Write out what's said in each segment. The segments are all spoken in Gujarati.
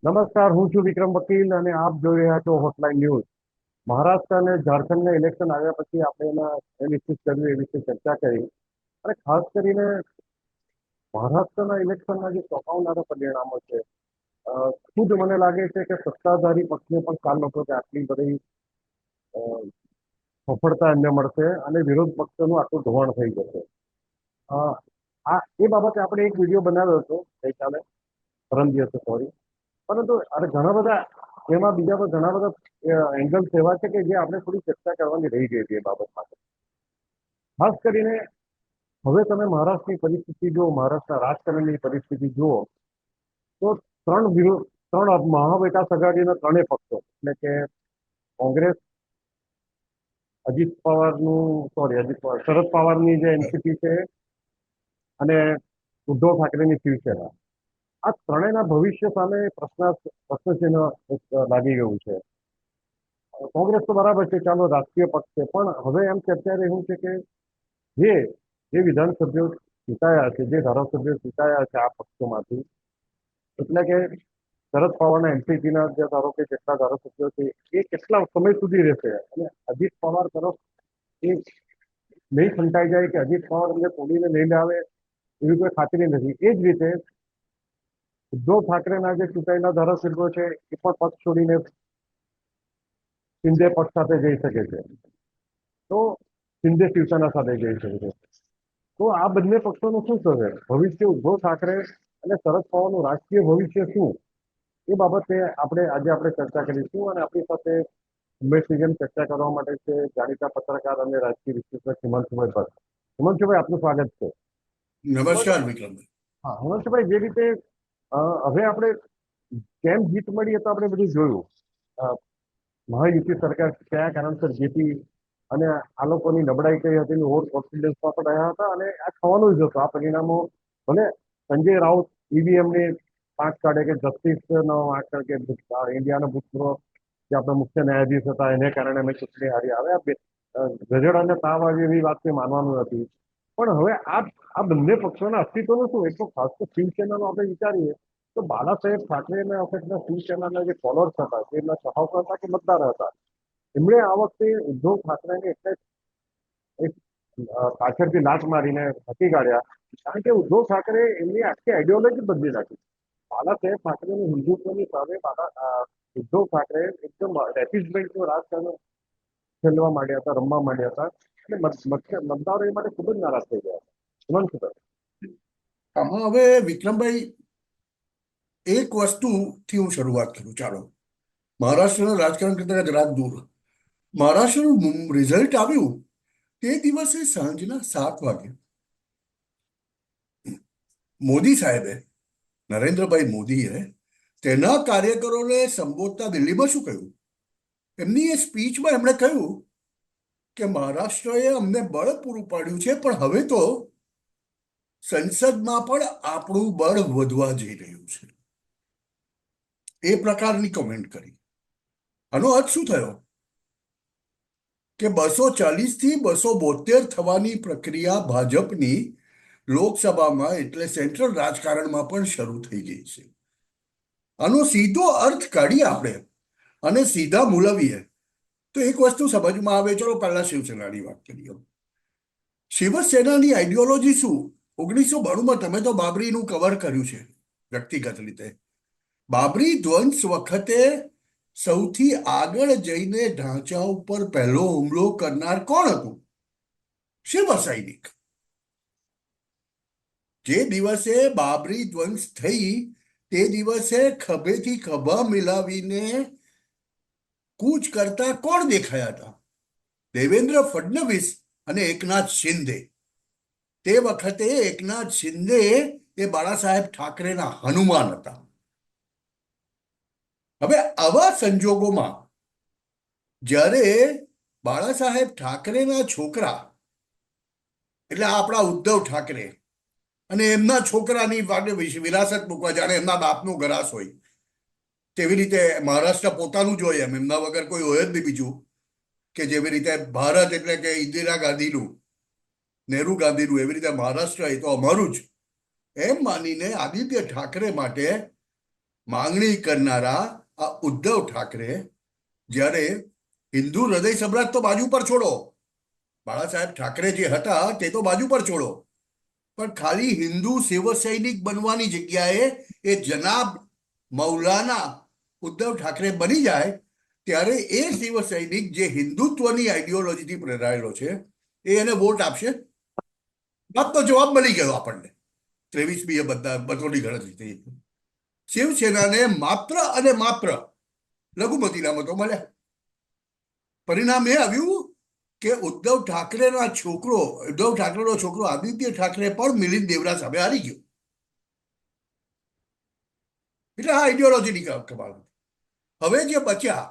નમસ્કાર, હું છું વિક્રમ વકીલ અને આપ જોઈ રહ્યા છો હોટલાઇન ન્યૂઝ. મહારાષ્ટ્ર અને ઝારખંડના ઇલેક્શન આવ્યા પછી આપણે એના એનાલિસિસ કર્યું, એ વિશે ચર્ચા કરી અને ખાસ કરીને મહારાષ્ટ્રના ઇલેક્શનના જે ચોંકાવનારા પરિણામો છે, ખુદ મને લાગે છે કે સત્તાધારી પક્ષને પણ ખ્યાલ નહોતો કે આટલી બધી અ, સફળતા એમને મળશે અને વિરોધ પક્ષનું આટલું ધોવાણ થઈ જશે. અ, એ બાબતે આપણે એક વિડીયો બનાવ્યો હતો ગઈકાલે, પરમ દિવસે સોરી. પરંતુ અરે ઘણા બધા એમાં બીજા પણ ઘણા બધા એંગલ્સ એવા છે કે જે આપણે થોડી ચર્ચા કરવાની રહી ગઈ હતી એ બાબત માટે. ખાસ કરીને હવે તમે મહારાષ્ટ્રની પરિસ્થિતિ જુઓ, મહારાષ્ટ્રના રાજકારણની પરિસ્થિતિ જુઓ, તો ત્રણ મહાવિકાસ આઘાડીના ત્રણેય પક્ષો એટલે કે કોંગ્રેસ, અજીત પવાર શરદ પવારની જે એનસીપી છે અને ઉદ્ધવ ઠાકરેની શિવસેના, આ ત્રણેયના ભવિષ્ય સામે પ્રશ્નચિહ્ન લાગી ગયું છે. કોંગ્રેસ તો બરાબર છે, ચાલો રાષ્ટ્રીય પક્ષ છે, પણ હવે એમ ચર્ચા રહ્યું છે કે જે જે વિધાનસભ્યો ચૂંટાયા છે, જે ધારાસભ્યો ચૂંટાયા છે આ પક્ષોમાંથી, એટલે કે શરદ પવારના એનસીપીના જે ધારો કે જેટલા ધારાસભ્યો છે એ કેટલા સમય સુધી રહેશે અને અજીત પવાર તરફ એ નહીં સંતાઈ જાય કે અજીત પવાર એમને તોડીને લઈને આવે એવી કોઈ ખાતરી નથી. એ જ રીતે ઉદ્ધવ ઠાકરેના જે ચૂંટાયેલા ધારાસભ્યો છે એ પણ પક્ષ છોડીને શિંદે પક્ષ સાથે જઈ શકે છે, તો શિંદે શિવસેના સાથે જઈ શકે છે. તો આ બંને પક્ષોનું શું થશે ભવિષ્ય? ઉદ્ધવ ઠાકરે અને શરદ પવારનું રાજકીય ભવિષ્ય શું, એ બાબતે આજે આપણે ચર્ચા કરીશું. અને આપણી સાથે હંમેશની જેમ ચર્ચા કરવા માટે છે જાણીતા પત્રકાર અને રાજકીય વિશ્લેષક હિમાંશુભાઈ ભટ્ટ. હિમાંશુભાઈ, આપનું સ્વાગત છે. નમસ્કાર વિક્રમભાઈ. હા હિમાંશુભાઈ, જે રીતે હવે આપણે કેમ જીત મળી એ તો આપણે બધું જોયું. મહાયુતિ સરકાર કયા કારણસર જીતી અને આ લોકોની નબળાઈ કઈ હતી, ઓવર કોન્ફિડન્સમાં પણ રહ્યા હતા અને આ થવાનું જ હતું. આ પરિણામો ભલે સંજય રાઉત ઈવીએમને પાંચ કાઢે કે જસ્ટિસનો આંક કે ઇન્ડિયાના ભૂતપૂર્વ જે આપણા મુખ્ય ન્યાયાધીશ હતા એને કારણે અમે ચૂંટણી હારી આવે ગજેડ અને તાવ આવી એવી વાત માનવાનું નથી. પણ હવે આ બંને પક્ષોના અસ્તિત્વનું શું? એક તો ખાસ તો શિવસેનાનો આપણે વિચારીએ તો બાળા સાહેબ ઠાકરેના વખતના શિવસેનાના જે ફોલોઅર્સ હતા, તેમના ચાહકો હતા કે મતદાર હતા, એમણે આ વખતે ઉદ્ધવ ઠાકરેને એટલે એક પાછળથી લાત મારીને હટી કાઢ્યા. કારણ કે ઉદ્ધવ ઠાકરે એમની આખી આઈડિયોલોજી બદલી નાખી. બાળા સાહેબ ઠાકરેની હિન્દુત્વની સામે ઉદ્ધવ ઠાકરે એકદમ રેપિસ્ટમેન્ટનું રાજકારણ ખેલવા માંડ્યા હતા, રમવા માંડ્યા હતા અને મતદારો એ માટે ખૂબ જ નારાજ થઈ ગયા હતા. હિમાંશુભાઈ. આમાં હવે વિક્રમભાઈ એક વસ્તુથી હું શરૂઆત કરું. ચાલો, મહારાષ્ટ્રના રાજકારણ કરતા જરાક દૂર. મહારાષ્ટ્રનું રિઝલ્ટ આવ્યું તે દિવસે સાંજના 7 વાગે મોદી સાહેબે, નરેન્દ્રભાઈ મોદીએ તેના કાર્યકરોને સંબોધતા દિલ્હીમાં શું કહ્યું? એમની એ સ્પીચમાં એમણે કહ્યું કે મહારાષ્ટ્રએ અમને બળ પૂરું પાડ્યું છે, પણ હવે તો સંસદમાં પણ આપણું બળ વધવા જઈ રહ્યું છે. એ પ્રકારની કમેન્ટ કરી. આનો અર્થ શું થયો કે 240 થી 272 થવાની પ્રક્રિયા ભાજપની લોકસભામાં એટલે સેન્ટ્રલ રાજકારણમાં પણ શરૂ થઈ ગઈ છે. આનો સીધો અર્થ કાઢીએ આપણે અને સીધા મૂલવીએ તો એક વસ્તુ સમજમાં આવે. ચલો પહેલા શિવસેનાની વાત કરીએ. શિવસેનાની આઈડિયોલોજી શું? 1992માં તમે તો બાબરીનું કવર કર્યું છે વ્યક્તિગત રીતે. બાબરી ધ્વંસ વખતે સૌથી આગળ જઈને ઢાંચા ઉપર પહેલો હુમલો કરનાર કોણ હતું? શિવ સૈનિક. જે દિવસે બાબરી ધ્વંસ થઈ તે દિવસે ખભેથી ખભા મિલાવીને કૂચ કરતા કોણ દેખાયા હતા? દેવેન્દ્ર ફડણવીસ અને એકનાથ શિંદે. તે વખતે એકનાથ શિંદે એ બાળા સાહેબ ઠાકરેના હનુમાન હતા. હવે આવા સંજોગોમાં જ્યારે બાળા સાહેબ ઠાકરેના છોકરા એટલે આપણા ઉદ્ધવ ઠાકરે અને એમના છોકરાની વિરાસત મૂકવા, જાણે એમના બાપનું ગરાસ હોય તેવી રીતે મહારાષ્ટ્ર પોતાનું જ હોય, એમના વગર કોઈ હોય જ નહીં બીજું. કે જેવી રીતે ભારત એટલે કે ઇન્દિરા ગાંધીનું, નહેરુ ગાંધીનું, એવી રીતે મહારાષ્ટ્ર એ તો અમારું જ એમ માનીને આદિત્ય ઠાકરે માટે માંગણી કરનારા આ ઉદ્ધવ ઠાકરે જ્યારે હિન્દુ હૃદય સમ્રાટ તો બાજુ પર છોડો, બાળા સાહેબ ઠાકરે જે હતા તે તો બાજુ પર છોડો, પણ ખાલી હિન્દુ શિવસૈનિક બનવાની જગ્યાએ એ જનાબ મૌલાના ઉદ્ધવ ઠાકરે બની જાય, ત્યારે એ શિવસૈનિક જે હિન્દુત્વની આઈડિયોલોજીથી પ્રેરાયેલો છે એ એને વોટ આપશે? તો જવાબ મળી ગયો આપણને. 23મી બધા મતોની ગણતરી થઈ. શિવસેનાને માત્ર અને માત્ર લઘુમતીના મતો મળ્યા. પરિણામ એ આવ્યું કે ઉદ્ધવ ઠાકરેનો છોકરો આદિત્ય ઠાકરે પણ મિલિંદ દેવરા સામે હારી ગયો. એટલે આ આઈડિયોલોજીની કમાલ. હવે જે બચ્યા,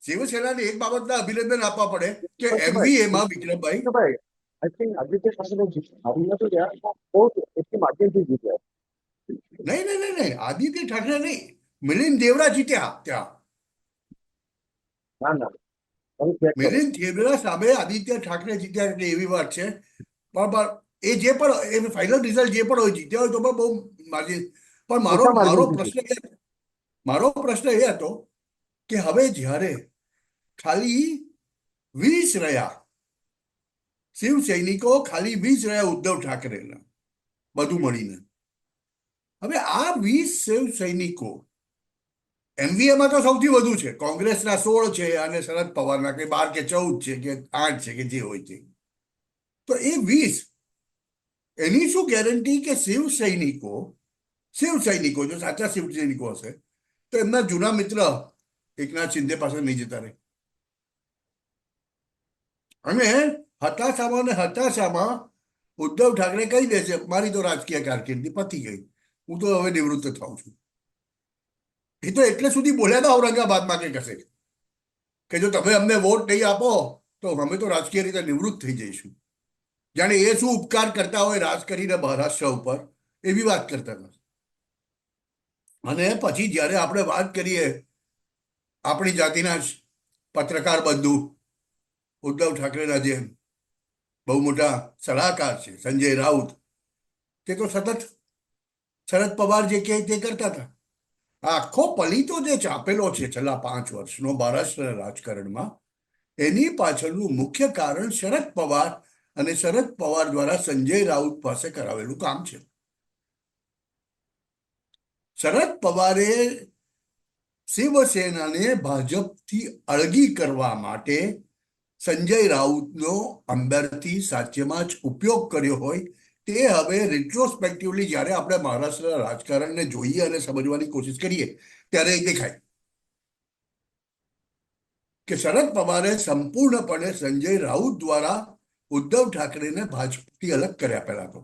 શિવસેનાને એક બાબતના અભિનંદન આપવા પડે કે એમવીએમાં વિક્રમભાઈ, ભાઈ, આઈ થિંક આદિત્ય ઠાકરે હારી નથી ગયા, બહુ એટલી માધ્યમથી જીત્યા. નહીં નહીં નહીં નહીં, આદિત્ય ઠાકરે નહીં, મિલિંદ દેવરા જીત્યા ત્યાં. ના ના, તમે ચેક કરો. મિલિંદ દેવરા સામે આદિત્ય ઠાકરે જીત્યા એટલે એવી વાત છે. પણ એ જે પણ એ ફાઇનલ રિઝલ્ટ જે પણ હોય, જીત્યા હોય તો પણ બહુ માર્જિન. પણ મારો ઓછા મારો માર્જિનથી પ્રશ્ન મારો પ્રશ્ન એ હતો કે હવે જ્યારે ખાલી 20 રહ્યા શિવ સૈનિકો, ખાલી 20 રહ્યા ઉદ્ધવ ઠાકરેના, બધું મળીને. હવે આ 20 શિવ સૈનિકો, એમવીએમાં તો સૌથી વધુ છે, કોંગ્રેસના 16 છે અને શરદ પવારના કે 12 કે 14 છે કે 8 છે કે જે હોય તે. તો એ 20, એની શું ગેરંટી કે શિવ સૈનિકો જો સાચા શિવ સૈનિકો હશે તો એમના જૂના મિત્ર એકનાથ શિંદે પાસે નહીં જતા રહે? અને હતાશામાં ઉદ્ધવ ઠાકરે કહી દેશે મારી તો રાજકીય કારકિર્દી પતી ગઈ, હું તો હવે નિવૃત્ત થાઉં છું. એ તો એટલે સુધી બોલ્યા હતા ઔરંગાબાદમાં કે કશે કે જો તમે અમને વોટ નહીં આપો તો અમે તો રાજકીય રીતે નિવૃત્ત થઈ જઈશું. જાણે એ શું ઉપકાર કરતા હોય રાજ કરીને મહારાષ્ટ્ર ઉપર, એવી વાત કરતા હતા. અને પછી જ્યારે આપણે વાત કરીએ આપણી જાતિના જ પત્રકાર બંધુ ઉદ્ધવ ઠાકરેના જે બહુ મોટા સલાહકાર છે સંજય રાઉત, તે તો સતત શરદ પવાર જે કહે તે કરતા હતા. આખો પલીતો જે ચાપેલો છે છેલ્લા 5 વર્ષનો મહારાષ્ટ્રના રાજકારણમાં, એની પાછળનું મુખ્ય કારણ શરદ પવાર અને શરદ પવાર દ્વારા સંજય રાઉત પાસે કરાવેલું કામ છે. શરદ પવારે શિવસેનાને ભાજપથી અળગી કરવા માટે સંજય રાઉતનો અંદરથી સાચેમાં જ ઉપયોગ કર્યો હોય, તે હવે રિટ્રોસ્પેક્ટિવલી જ્યારે આપણે મહારાષ્ટ્રના રાજકારણને જોઈએ અને સમજવાની કોશિશ કરીએ ત્યારે એ દેખાય કે શરદ પવારે સંપૂર્ણપણે સંજય રાઉત દ્વારા ઉદ્ધવ ઠાકરેને ભાજપથી અલગ કર્યા. પહેલા તો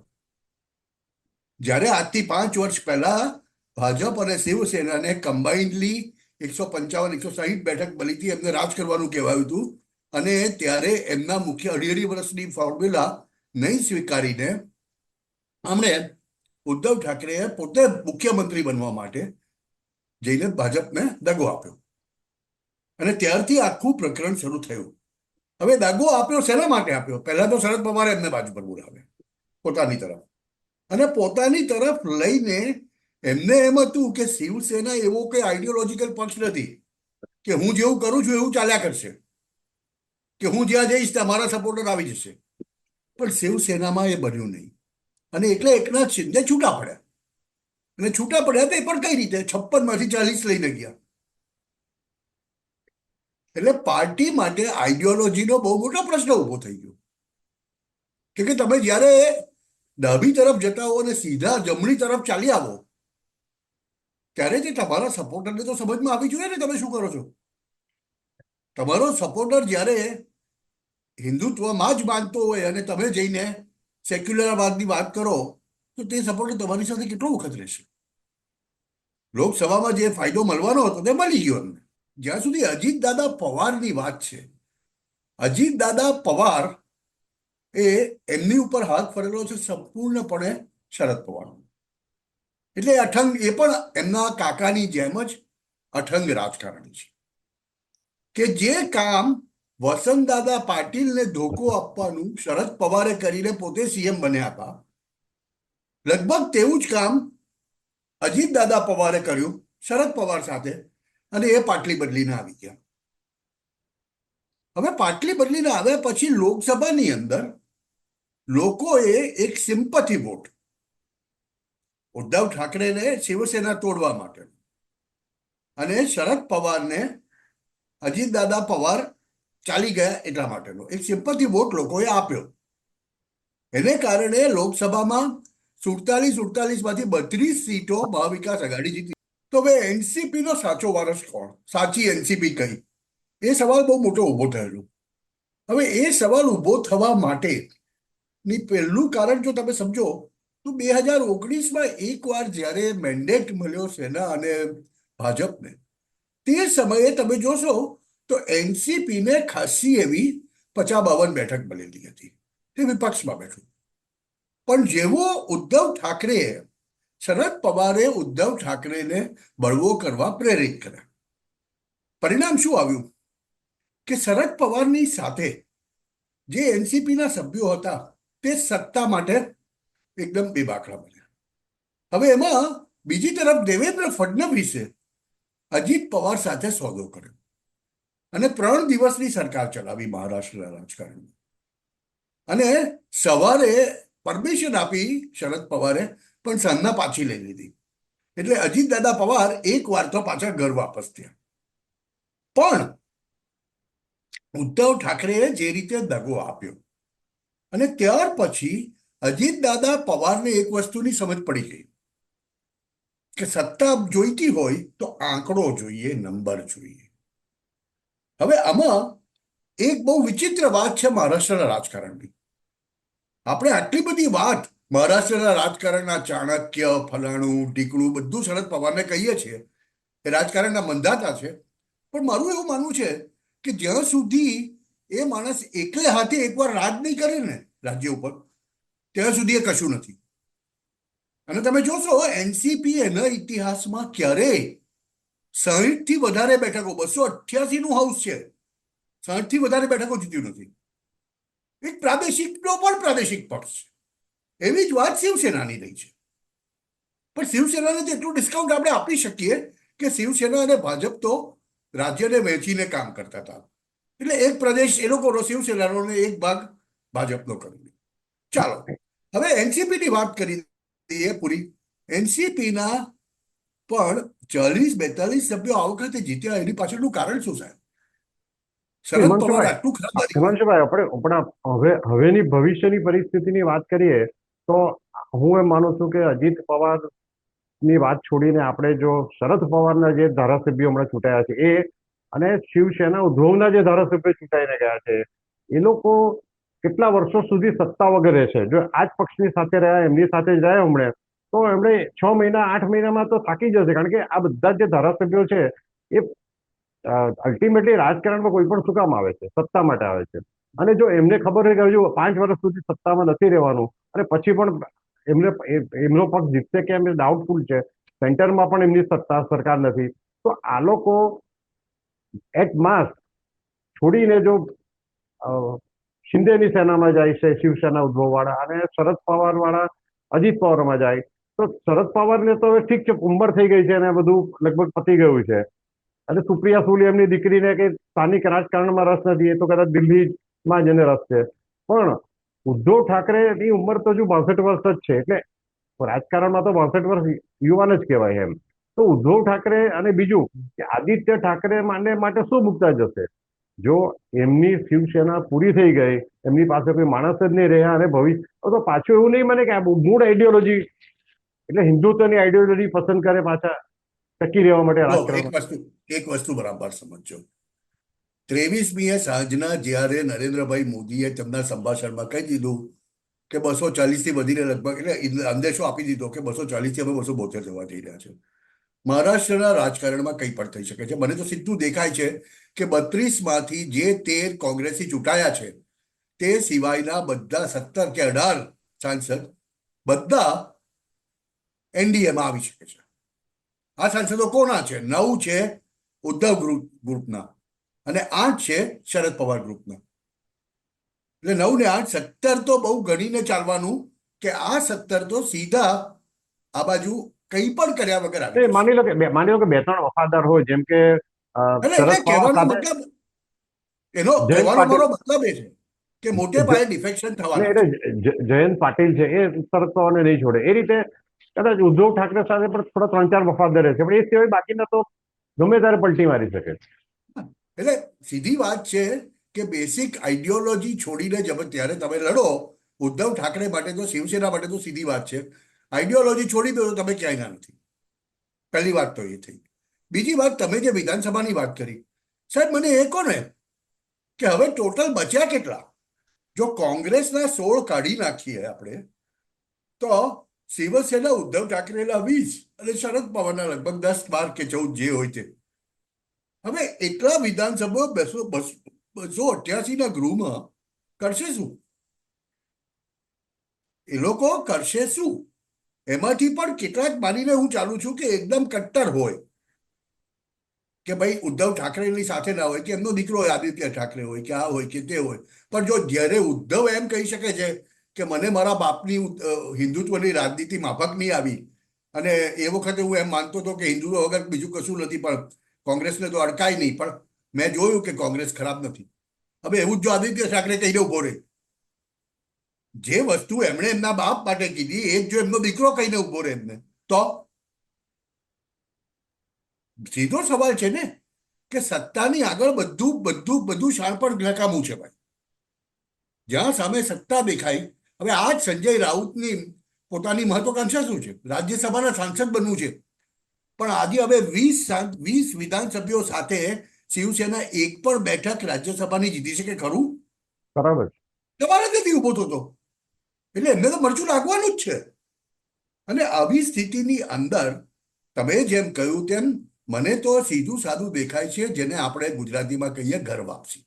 જ્યારે આજથી 5 વર્ષ પહેલા ભાજપ અને શિવસેનાને કમ્બાઇન્ડલી 155-160 બેઠક મળી હતી, એમને રાજ કરવાનું કહેવાયું હતું, અને ત્યારે એમના મુખ્ય 2.5 વર્ષની ફોર્મ્યુલા નહીં સ્વીકારીને આમણે ઉદ્ધવ ઠાકરેએ પોતે મુખ્યમંત્રી બનવા માટે જઈને ભાજપને દગો આપ્યો. અને ત્યારથી આખું પ્રકરણ શરૂ થયું. હવે દગો આપ્યો શેના માટે આપ્યો? પહેલા તો શરદ પવારે એમને બાજુ પર બોલાવ્યા પોતાની તરફ, અને પોતાની તરફ લઈને એમને એમ હતું કે શિવસેના એવો કોઈ આઈડિયોલોજીકલ પક્ષ નથી કે હું જેવું કરું છું એવું ચાલ્યા કરશે, કે હું જ્યાં જઈશ ત્યાં મારા સપોર્ટર આવી જશે. પણ શિવસેનામાં એ બન્યું નહીં, અને એટલે એકનાથ શિંદે છૂટા પડ્યા. અને છૂટા પડ્યા તો એ પણ કઈ રીતે 56માંથી 40 લઈને ગયા. એટલે પાર્ટી માટે આઈડિયોલોજીનો બહુ મોટો પ્રશ્ન ઉભો થઈ ગયો. કે તમે જ્યારે ડાબી તરફ જતા હો અને સીધા જમણી તરફ ચાલી આવો, ત્યારે તે તમારા સપોર્ટરને તો સમજમાં આવી જોઈએ ને તમે શું કરો છો. તમારો સપોર્ટર જ્યારે હિન્દુત્વમાં જ માનતો હોય અને તમે જઈને સેક્યુલરવાદની વાત કરો તો તે સપોર્ટર તમારી સાથે કેટલો વખત રહેશે? લોકસભામાં જે ફાયદો મળવાનો હતો તે મળી ગયો અમને. જ્યાં સુધી અજીત દાદા પવારની વાત છે, અજીત દાદા પવાર એ એમની ઉપર હાથ ફરેલો છે સંપૂર્ણપણે શરદ પવારનો. એટલે અઠંગ, એ પણ એમના કાકાની જેમ જ અઠંગ રાજકારણી છે કે જે કામ વસંતદાદા પાટીલને ધોકો આપવાનું શરદ પવારે કરીને પોતે સીએમ બન્યા હતા, લગભગ તેવું જ કામ અજીત દાદા પવારે કર્યું શરદ પવાર સાથે, અને એ પાટલી બદલીને આવી ગયા. હવે પાટલી બદલીને આવ્યા પછી લોકસભાની અંદર લોકોએ એક સિમ્પથી વોટ ઉદ્ધવ ઠાકરેને શિવસેના તોડવા માટે અને શરદ પવારને અજીતદાદા પવાર ચાલી ગયા એટલા માટેનો એક સિમ્પથી વોટ લોકોએ આપ્યો. એને કારણે લોકસભામાં 48 માંથી 32 સીટો મહાવિકાસ આઘાડી જીતી. તો હવે એનસીપી નો સાચો વારસ કોણ, સાચી એનસીપી કઈ, એ સવાલ બહુ મોટો ઉભો થયેલો. હવે એ સવાલ ઉભો થવા માટે ની પહેલું કારણ જો તમે સમજો તો 2019માં એકવાર જ્યારે મેન્ડેટ મળ્યો સેના અને ભાજપને, તે સમયે તમે જોશો તો એનસીપીને ખાસી એવી 50-52 બેઠક મળેલી હતી, તે વિપક્ષમાં બેઠું. પણ જેવો ઉદ્ધવ ઠાકરેએ, શરદ પવારે ઉદ્ધવ ઠાકરેને બળવો કરવા પ્રેરિત કર્યા. પરિણામ શું આવ્યું કે શરદ પવારની સાથે જે એનસીપીના સભ્યો હતા તે સત્તા માટે એકદમ બેબાકડા બન્યા. હવે એમાં બીજી તરફ દેવેન્દ્ર ફડણવીસે અજીત પવાર સાથે સોદો કર્યો અને 3 દિવસની સરકાર ચલાવી મહારાષ્ટ્રના રાજકારણમાં. અને સવારે પરમિશન આપી શરદ પવારે, પણ સાંજના પાછી લઈ લીધી. એટલે અજીતદાદા પવાર એક વાર તો પાછા ઘર વાપસ થયા. પણ ઉદ્ધવ ઠાકરેએ જે રીતે દગો આપ્યો, અને ત્યાર પછી અજીતદાદા પવારને એક વસ્તુની સમજ પડી ગઈ કે સત્તા જોઈતી હોય તો આંકડો જોઈએ, નંબર જોઈએ. હવે આમાં એક બહુ વિચિત્ર વાત છે મહારાષ્ટ્રના રાજકારણની. આપણે આટલી બધી વાત મહારાષ્ટ્રના રાજકારણના ચાણક્ય, ફલાણું ઢીકણું બધું શરદ પવારને કહીએ છીએ, એ રાજકારણના મંધાતા છે. પણ મારું એવું માનવું છે કે જ્યાં સુધી એ માણસ એકલે હાથે એકવાર રાજ નહીં કરે ને રાજ્ય ઉપર, ત્યાં સુધી એ કશું નથી. અને તમે જોશો એનસીપી એના ઇતિહાસમાં ક્યારેય 60થી વધારે બેઠકો, 288નું હાઉસ છે, 60થી વધારે બેઠકો જીત્યું નથી. એક પ્રાદેશિકનો પણ પ્રાદેશિક પક્ષ છે. એવી જ વાત શિવસેનાની રહી છે. પણ શિવસેનાને તો એટલું ડિસ્કાઉન્ટ આપણે આપી શકીએ કે શિવસેના અને ભાજપ તો રાજ્યને વહેંચીને કામ કરતા હતા. એટલે એક પ્રદેશ એ લોકોનો શિવસેનાનો ને એક ભાગ ભાજપનો કરી. ચાલો હવે એનસીપીની વાત કરી દઈએ પૂરી. એનસીપીના પણ 40-42 સભ્યો આ વખતે જીત્યા. એની પાછળનું કારણ શું સાહેબ? શરદ પવાર આટલું ખરાબ હિમાંશુભાઈ, આપણે હવેની ભવિષ્યની પરિસ્થિતિની વાત કરીએ તો હું એમ માનું છું કે અજીત પવાર ની વાત છોડીને આપણે જો શરદ પવારના જે ધારાસભ્યો હમણાં ચૂંટાયા છે એ, અને શિવસેના ઉદ્ધવના જે ધારાસભ્યો ચૂંટાઈને ગયા છે, એ લોકો કેટલા વર્ષો સુધી સત્તા વગર રહેશે. જો આ જ પક્ષની સાથે રહ્યા, એમની સાથે જ રહ્યા હમણાં, તો એમણે 6 મહિના 8 મહિનામાં તો થાકી જશે. કારણ કે આ બધા જે ધારાસભ્યો છે એ અલ્ટિમેટલી રાજકારણમાં કોઈ પણ શું કામ આવે છે? સત્તા માટે આવે છે. અને જો એમને ખબર હોય કે હજુ 5 વર્ષ સુધી સત્તામાં નથી રહેવાનું અને પછી પણ એમનો પક્ષ જીતશે કે એમ ડાઉટફુલ છે, સેન્ટરમાં પણ એમની સત્તા સરકાર નથી, તો આ લોકો એટ માસ છોડીને જો શિંદેની સેનામાં જાય છે, શિવસેના ઉદ્ધવ વાળા, અને શરદ પવાર વાળા અજીત પવારમાં જાય, તો શરદ પવારને તો હવે ઠીક છે, ઉંમર થઈ ગઈ છે અને બધું લગભગ પતી ગયું છે. અને સુપ્રિયા સુલે એમની દીકરીને કે સ્થાનિક રાજકારણમાં રસ નથી, એ તો કદાચ દિલ્હીમાં જ એને રસ છે. પણ ઉદ્ધવ ઠાકરેની ઉંમર તો હજુ 62 વર્ષ જ છે. એટલે રાજકારણમાં તો 62 વર્ષ યુવાન જ કહેવાય એમ. તો ઉદ્ધવ ઠાકરે અને બીજું કે આદિત્ય ઠાકરે માટે શું મુકતા જશે? જો એમની શિવસેના પૂરી થઈ ગઈ, એમની પાસે કોઈ માણસ જ નહીં રહ્યા, અને ભવિષ્ય તો પાછું એવું નહીં મને કે આ મૂળ આઈડિયોલોજી, એટલે હિન્દુત્વની આઈડિયોલોજી પસંદ કરે પાછા ટકી રહેવા માટે રાજકારણ. એક વસ્તુ બરાબર સમજો. 23મીએ સાંજના જ્યારે નરેન્દ્રભાઈ મોદીએ તેમના સંભાષણમાં કહી દીધું કે 240થી વધીને લગભગ, એટલે અંદેશો આપી દીધો કે 240થી હવે 272 જવા જઈ રહ્યા છે. મહારાષ્ટ્રના રાજકારણમાં કંઈ પણ થઈ શકે છે. મને તો સીધું દેખાય છે કે 32માંથી જે 13 કોંગ્રેસી ચૂંટાયા છે તે સિવાયના બધા 17 કે 18 સાંસદ બધા એનડીએમાં આવી શકે છે. આ સાંસદો કોના છે? 9 છે ઉદ્ધવ ગ્રુપના અને 8 છે શરદ પવાર ગ્રુપના. એટલે 9 ને 8 17 તો બહુ ગણીને ચાલવાનું કે આ 17 તો સીધા આ બાજુ કંઈ પણ કર્યા વગર આવી એ જશે. માની લો કે બે ત્રણ વફાદાર હોય, જેમ કે એટલે શરદ પવાર કહેવાનો સાથે મતલબ, એનો જયંત કહેવાનો પાટીલ મારો મતલબ એ છે કે મોટે પાયે ડિફેક્શન ને થવાના એટલે છે. જયંત પાટીલ છે એ શરદ પવારને નહીં છોડે. એ રીતે કદાચ ઉદ્ધવ ઠાકરે સાથે પણ થોડા ત્રણ ચાર વફાદાર છે, પણ એ સિવાય બાકીના તો ગમે ત્યારે પલટી મારી શકે. એટલે સીધી વાત છે કે બેસિક આઈડિયોલોજી છોડીને ત્યારે તમે લડો. ઉદ્ધવ ઠાકરે માટે તો, શિવસેના માટે તો સીધી વાત છે, આઈડિયોલોજી છોડી દો તો તમે ક્યાંય ના નથી. પહેલી વાત તો એ થઈ. બીજી વાત, તમે જે વિધાનસભાની વાત કરી, સાહેબ મને એ કહો ને કે હવે ટોટલ બચ્યા કેટલા? જો કોંગ્રેસના 16 કાઢી નાખીએ આપણે, તો શિવસેના ઉદ્ધવ ઠાકરેના 20 અને શરદ પવારના લગભગ 10, 12 કે 14 જે હોય તે. હવે એટલા વિધાનસભા 288 ના ગૃહમાં કરશે શું? એ લોકો કરશે શું? એમાંથી પણ કેટલાક માનીને હું ચાલું છું કે એકદમ કટ્ટર હોય, કે ભાઈ ઉદ્ધવ ઠાકરેની સાથે ના હોય, કે એમનો દીકરો હોય આદિત્ય ઠાકરે હોય, કે આ હોય કે તે હોય. પણ જો જ્યારે ઉદ્ધવ એમ કહી શકે છે કે મને મારા બાપની હિન્દુત્વની રાજનીતિ માફક નહીં આવી, અને એ વખતે હું એમ માનતો હતો કે હિન્દુઓ વગર બીજું કશું નથી, પણ કોંગ્રેસને તો અડકાય નહીં, પણ મેં જોયું કે કોંગ્રેસ ખરાબ નથી. હવે એવું જ જો આદિત્ય ઠાકરે કહીને ઉભો રહે, જે વસ્તુ એમણે એમના બાપ માટે કીધી એ જ જો એમનો દીકરો કહીને ઉભો રહે એમને, તો સીધો સવાલ છે ને કે સત્તાની આગળ બધું બધું બધું શાણપણ નકામું છે ભાઈ. જ્યાં સામે સત્તા દેખાય, હવે આ જ સંજય રાઉતની પોતાની મહત્વાકાંક્ષા શું છે? રાજ્યસભાના સાંસદ બનવું છે. પણ આજે હવે 20 વિધાનસભ્યો સાથે શિવસેના એક પણ બેઠક રાજ્યસભાની જીતી છે કે ખરું? બરાબર. તમારે નથી ઉભો થતો, એટલે એમને તો મરચું લાગવાનું જ છે. અને આવી સ્થિતિની અંદર તમે જેમ કહ્યું તેમ મને તો સીધું સાદું દેખાય છે, જેને આપણે ગુજરાતીમાં કહીએ ઘર વાપસી.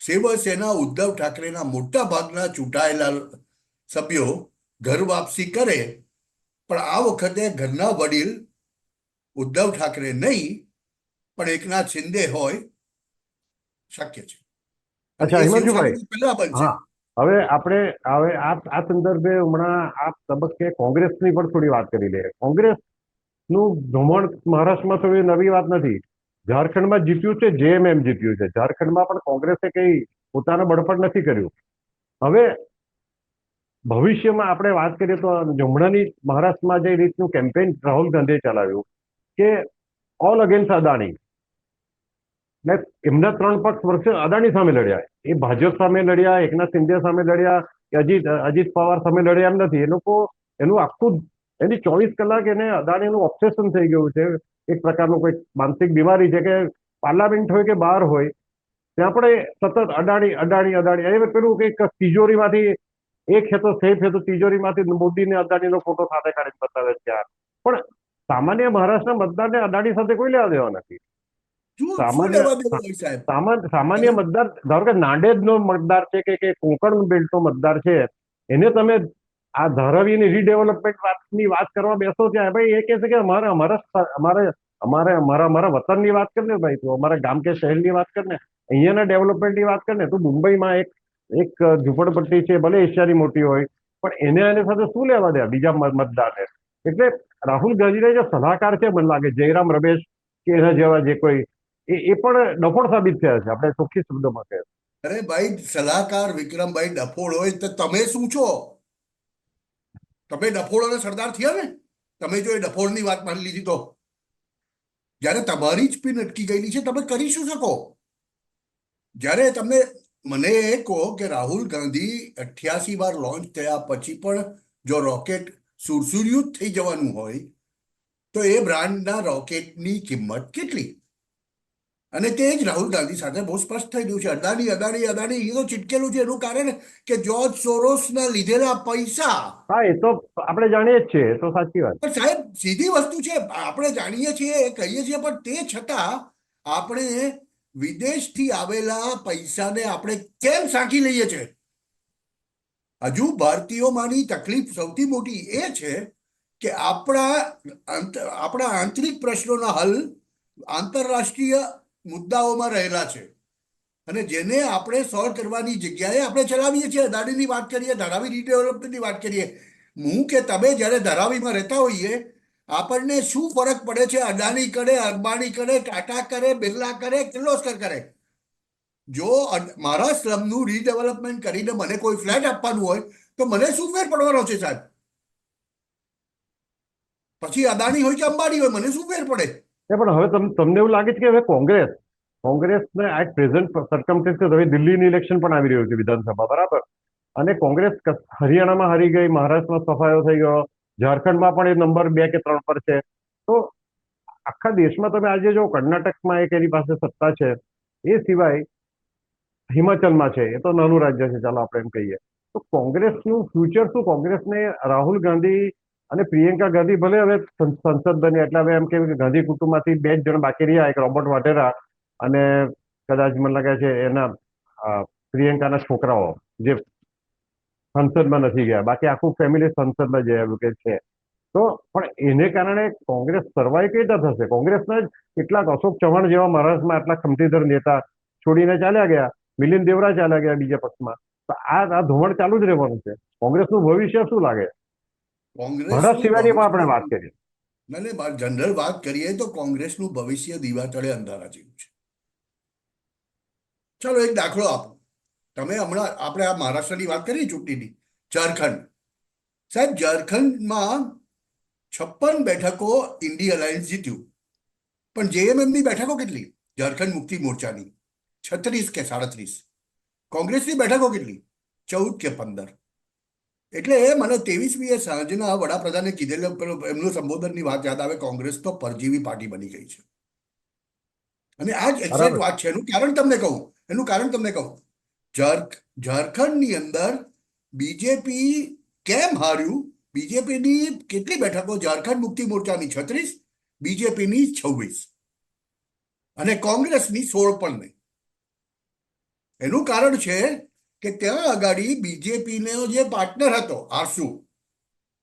શિવસેના ઉદ્ધવ ઠાકરેના મોટા ભાગના ચૂંટાયેલા સભ્યો ઘર વાપસી કરે, પણ આ વખતે ઘરના વડીલ ઉદ્ધવ ઠાકરે નહીં પણ એકનાથ શિંદે હોય, શક્ય છે. અને અચ્છા, એ હિમાંશુભાઈ, શિવસેનાની પહેલા બનશે. હા, હવે આ સંદર્ભે હમણાં આ તબક્કે કોંગ્રેસની પણ થોડી વાત કરી લઈએ. કોંગ્રેસનું ધોમણ મહારાષ્ટ્રમાં તો એ નવી વાત નથી. ઝારખંડમાં જીત્યું છે, જેએમએમ જીત્યું છે. ઝારખંડમાં પણ કોંગ્રેસે કઈ પોતાનું બળપણ નથી કર્યું. હવે ભવિષ્યમાં આપણે વાત કરીએ તો હમણાંની મહારાષ્ટ્રમાં જે રીતનું કેમ્પેન રાહુલ ગાંધીએ ચલાવ્યું કે ઓલ અગેન્સ્ટ અદાણી, ને એમના 3 પક્ષ વર્ષે અદાણી સામે લડ્યા. એ ભાજપ સામે લડ્યા, એકનાથ શિંદે સામે લડ્યા, કે અજીત પવાર સામે લડ્યા એમ નથી. એ લોકો એનું આખું એની 24 કલાક એને અદાણીનું ઓબ્સેશન થઈ ગયું છે. એક પ્રકારનું કોઈ માનસિક બીમારી છે કે પાર્લામેન્ટ હોય કે બહાર હોય ત્યાં પણ સતત અદાણી અદાણી અદાણી. એ પેલું કંઈક તિજોરીમાંથી એક છે તો સેફ છે, તો તિજોરીમાંથી મોદીને અદાણીનો ફોટો સાથે કાઢીને બતાવે છે ત્યાં. પણ સામાન્ય મહારાષ્ટ્રના મતદારને અદાણી સાથે કોઈ લેવા દેવા નથી. શું સામાન્ય લેવા દેવા હોય સાહેબ? સામાન્ય મતદાર, ધારો કે નાંદેડનો મતદાર છે કે કોંકણ બેલ્ટનો મતદાર છે, એને તમે આ ધારાવીની રીડેવલપમેન્ટ વાતની વાત કરવા બેસો ત્યાં ભાઈ એ કહે છે કે અમારા વતનની વાત કર ને ભાઈ, તું અમારા ગામ કે શહેરની વાત કર ને, અહીંયાના ડેવલપમેન્ટની વાત કર ને. તું મુંબઈમાં એક ઝુંપડપટ્ટી છે, ભલે એશિયાની મોટી હોય, પણ એની સાથે શું લેવા દે બીજા મતદારને? એટલે રાહુલ ગાંધીના જે સલાહકાર છે, મને લાગે જયરામ રમેશ કે એના જેવા જે કોઈ, એ પણ ડફોળ સાબિત થયા છે, આપણે ચોખ્ખી શબ્દોમાં કહીએ. અરે ભાઈ, સલાહકાર વિક્રમભાઈ ડફોળ હોય તો તમે શું છો? તમે ડફોળ અને સરદાર થયા ને? તમે જો એ ડફોળની વાત માની લીધી તો જ્યારે તમારી જ પિન અટકી ગયેલી છે, તમે કરી શું શકો? જ્યારે તમે મને એ કહો કે રાહુલ ગાંધી 88 વાર લોન્ચ થયા પછી પણ જો રોકેટ સુરસુર્યું થઈ જવાનું હોય, તો એ બ્રાન્ડના રોકેટની કિંમત કેટલી? અને તે જ રાહુલ ગાંધી સાથે બહુ સ્પષ્ટ થઈ ગયું છે. અદાણી અદાણી અદાણી એ તો ચીટકેલું છે. એનું કારણ કે જ્યોર્જ સોરોસના લીધેલા પૈસા. હા, એ તો આપણે જાણીએ જ છીએ, એ તો સાચી વાત. પણ સાહેબ, સીધી વસ્તુ છે, આપણે જાણીએ છીએ, કહીએ છીએ, પણ તે છતાં આપણે વિદેશથી આવેલા પૈસાને આપણે કેમ સાંકી લઈએ છીએ? હજુ ભારતીયોમાંની તકલીફ સૌથી મોટી એ છે કે આપણા આંતરિક પ્રશ્નોના હલ આંતરરાષ્ટ્રીય મુદ્દાઓમાં રહેલા છે, અને જેને આપણે સોલ્વ કરવાની જગ્યાએ આપણે ચલાવીએ છીએ. અદાણીની વાત કરીએ, ધારાવી રીડેવલપમેન્ટની વાત કરીએ, હું કે તમે જ્યારે ધારાવીમાં રહેતા હોઈએ આપણને શું ફરક પડે છે? અદાણી કરે, અંબાણી કરે, ટાટા કરે, બિરલા કરે, કિર્લોસ્કર કરે. જો મારા સ્લમનું રીડેવલપમેન્ટ કરીને મને કોઈ ફ્લેટ આપવાનું હોય તો મને શું ફેર પડવાનો છે સાહેબ? પછી અદાણી હોય કે અંબાણી હોય, મને શું ફેર પડે? પણ હવે તમને એવું લાગે છે કે હવે કોંગ્રેસને આ પ્રેઝન્ટ સર્કમસ્ટન્સીસ, હવે દિલ્હીની ઇલેક્શન પણ આવી રહ્યું છે વિધાનસભા, બરાબર, અને કોંગ્રેસ હરિયાણામાં હારી ગઈ, મહારાષ્ટ્રમાં સફાયો થઈ ગયો, ઝારખંડમાં પણ એ નંબર 2 કે 3 પર છે. તો આખા દેશમાં તમે આજે જો કર્ણાટકમાં એક એની પાસે સત્તા છે, એ સિવાય હિમાચલમાં છે, એ તો નાનું રાજ્ય છે, ચાલો આપણે એમ કહીએ. તો કોંગ્રેસનું ફ્યુચર શું? કોંગ્રેસને રાહુલ ગાંધી અને પ્રિયંકા ગાંધી ભલે હવે સંસદ બને એટલે હવે એમ કહેવાય કે ગાંધી કુટુંબમાંથી 2 જ જણ બાકી રહ્યા, એક રોબર્ટ વાઢેરા અને કદાચ મને લાગે છે એના પ્રિયંકાના છોકરાઓ જે સંસદમાં નથી ગયા, બાકી આખું ફેમિલી સંસદમાં જઈ આવ્યું કે છે. તો પણ એને કારણે કોંગ્રેસ સર્વાઈવ કઈ રીતે થશે? કોંગ્રેસના જ કેટલાક અશોક ચૌહાણ જેવા મહારાષ્ટ્રમાં આટલા ખમતીધર નેતા છોડીને ચાલ્યા ગયા, મિલિંદ દેવરા ચાલ્યા ગયા બીજા પક્ષમાં. તો આ ધોવાણ ચાલુ જ રહેવાનું છે. કોંગ્રેસનું ભવિષ્ય શું લાગે? મહારાષ્ટ્ર કોંગ્રેસનું સિવાયની પણ આપણે ભવિષ્ય, વાત કરીએ. જનરલ વાત કરીએ તો કોંગ્રેસનું ભવિષ્ય દીવા તળે અંધારા જેવું છે. ચાલો એક દાખલો આપો. તમે હમણાં આપણે આ મહારાષ્ટ્રની વાત કરી ચૂંટણીની, ઝારખંડ. સાહેબ, ઝારખંડમાં 56 બેઠકો ઇન્ડી અલાયન્સ જીત્યું, પણ જેએમએમની બેઠકો કેટલી? ઝારખંડ મુક્તિ મોરચાની 36 કે 37. કોંગ્રેસની બેઠકો કેટલી? 14 કે 15. એટલે મને 23મીએ સાંજના વડાપ્રધાને કીધેલું એમનું સંબોધનની વાત યાદ આવે. કોંગ્રેસ તો પરજીવી પાર્ટી બની ગઈ છે. અને આ જ એક્ઝેક્ટ વાત છે. એનું કારણ તમને કહું. ઝારખંડની અંદર બીજેપી કેમ હાર્યું? બીજેપીની કેટલી બેઠકો? ઝારખંડ મુક્તિ મોરચાની 36, બીજેપીની 26 અને કોંગ્રેસની 16 પણ નહીં. એનું કારણ છે કે ત્યાં આગળ બીજેપીનો જે પાર્ટનર હતો આરસુ,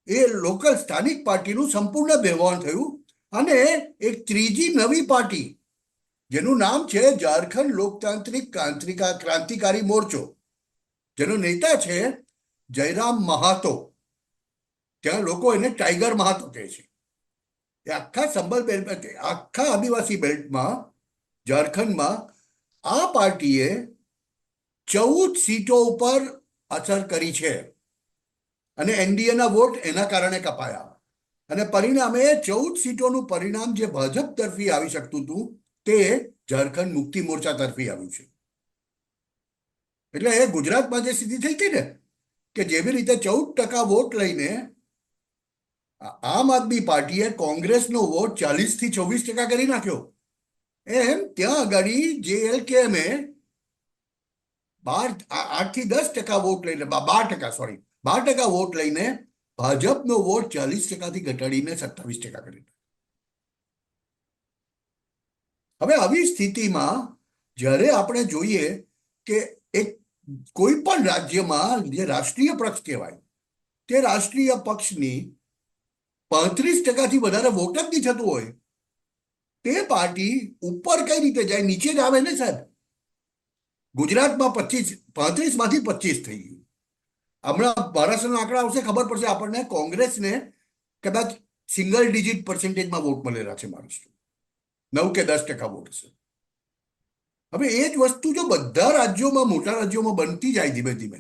એ લોકલ સ્થાનિક પાર્ટીનું સંપૂર્ણ બેભાન થયું અને એક ત્રીજી નવી પાર્ટી જેનું નામ છે ઝારખંડ લોકતાંત્રિક ક્રાંતિકારી મોરચો, જેનો નેતા છે જયરામ મહાતો. ત્યાં લોકો એને ટાઈગર મહાતો કહે છે. એ આખા સંબલ બેલ્ટ, આખા આદિવાસી બેલ્ટમાં, ઝારખંડમાં આ પાર્ટીએ 14 સીટો ઉપર અસર કરી છે અને એનડીએના વોટ એના કારણે કપાયા. અને પરિણામે 14 સીટોનું પરિણામ જે ભાજપ તરફી આવી શકતું હતું તે ઝારખંડ મુક્તિ મોરચા તરફી આવ્યું છે. એટલે એ ગુજરાતમાં જે સ્થિતિ થઈ ગઈ ને, કે જેવી રીતે 14% વોટ લઈને આમ આદમી પાર્ટીએ કોંગ્રેસનો વોટ 40 થી 26% કરી નાખ્યો, એમ ત્યાં આગળ જેએલકેએમે 8 થી 10% વોટ લઈને 12% વોટ લઈને ભાજપનો વોટ 40%થી ઘટાડીને 27% કરી. હવે આવી સ્થિતિમાં જ્યારે આપણે જોઈએ કે એક કોઈ પણ રાજ્યમાં જે રાષ્ટ્રીય પક્ષ કહેવાય, તે રાષ્ટ્રીય પક્ષની 35%થી વધારે વોટ જ નહીં થતું હોય, તે પાર્ટી ઉપર કઈ રીતે જાય? નીચે જ આવે ને સાહેબ. ગુજરાતમાં 35માંથી 25 થઈ ગયું. હમણાં મહારાષ્ટ્રના આંકડા આવશે, ખબર પડશે આપણને. કોંગ્રેસને કદાચ સિંગલ ડિજિટ પર્સન્ટેજમાં વોટ મળેલા છે મહારાષ્ટ્ર, 9 કે 10% વોટ છે. હવે એ જ વસ્તુ જો બધા રાજ્યોમાં, મોટા રાજ્યોમાં બનતી જાય, ધીમે ધીમે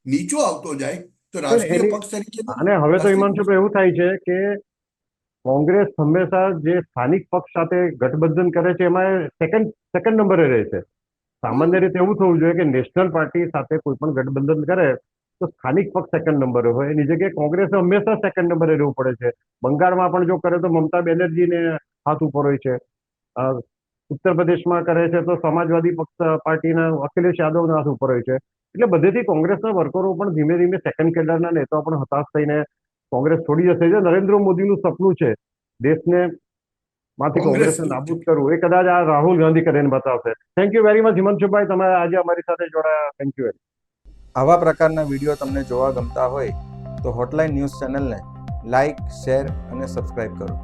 નીચો આવતો જાય, તો રાષ્ટ્રીય પક્ષ તરીકે. અને હવે તો હિમાંશુભાઈ એવું થાય છે કે કોંગ્રેસ હંમેશા જે સ્થાનિક પક્ષ સાથે ગઠબંધન કરે છે એમાં સેકન્ડ નંબરે રહે છે. સામાન્ય રીતે એવું થવું જોઈએ કે નેશનલ પાર્ટી સાથે કોઈ પણ ગઠબંધન કરે તો સ્થાનિક પક્ષ સેકન્ડ નંબરે હોય. એની જગ્યાએ કોંગ્રેસે હંમેશા સેકન્ડ નંબરે રહેવું પડે છે. બંગાળમાં પણ જો કરે તો મમતા બેનર્જીને હાથ ઉપર હોય છે. ઉત્તર પ્રદેશમાં કરે છે તો સમાજવાદી પક્ષ પાર્ટીના અખિલેશ યાદવના હાથ ઉપર હોય છે. એટલે બધેથી કોંગ્રેસના વર્કરો પણ ધીમે ધીમે સેકન્ડ કેડરના નેતાઓ પણ હતાશ થઈને કોંગ્રેસ છોડી જશે. જે નરેન્દ્ર મોદીનું સપનું છે દેશને માંથી કોંગ્રેસને નાબૂદ કરવું, એ કદાચ આ રાહુલ ગાંધી કરીને બતાવશે. થેન્ક યુ વેરી મચ હિમાંશુભાઈ, તમે આજે અમારી સાથે જોડાયા. Thank you. આવા પ્રકારના વિડીયો તમને જોવા ગમતા હોય તો હોટલાઇન ન્યૂઝ ચેનલને લાઇક, શેર અને સબસ્ક્રાઇબ કરો.